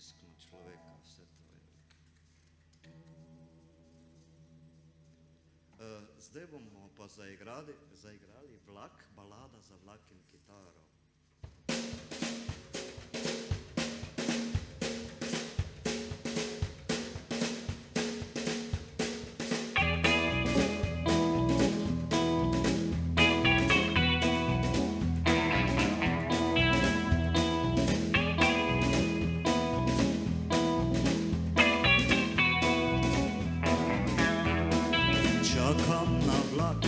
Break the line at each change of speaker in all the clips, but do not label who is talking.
stisknu človeka, vse to je. Zdaj bomo pa zaigrali Vlak, balada za vlak in kitaro. Čakam na vlak,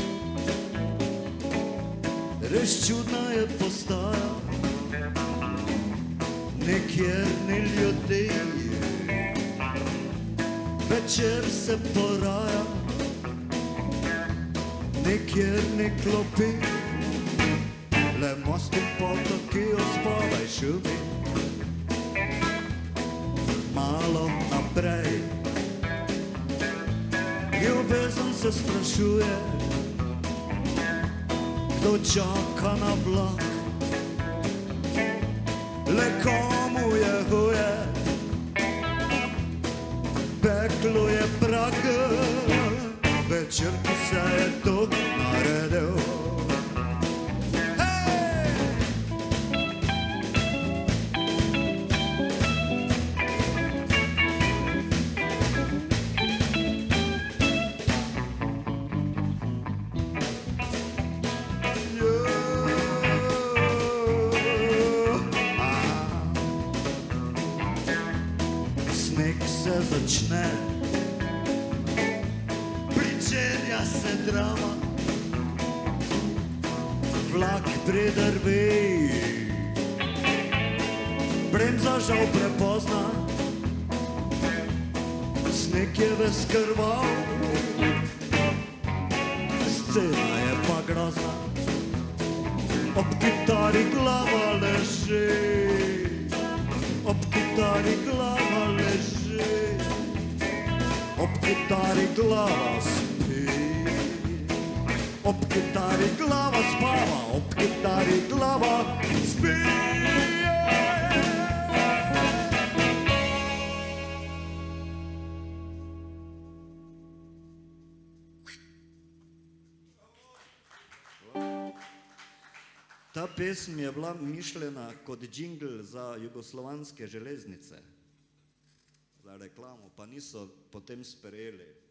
res čudna je postaja, nekjer ni ljudi, večer se poraja, nekjer ni klopi, le most in potoki ospodaj šumi. Malo naprej ljubezen se sprašuje, kdo čaka na vlak, le komu je huje, peklo je prag, večer, ki se je tu naredil. Sneg se začne, pričenja se drama, vlak pridrvi, bremza žal prepozna, sneg je ves krvav, scena je pa grozna, ob kitari glava leži. Ob kitari glava leži, ob kitari glava spi, ob kitari glava spava, ob kitari glava spi. Ta pesem je bila mišljena kot džingl za jugoslovanske železnice, za reklamo, pa niso potem sprejeli.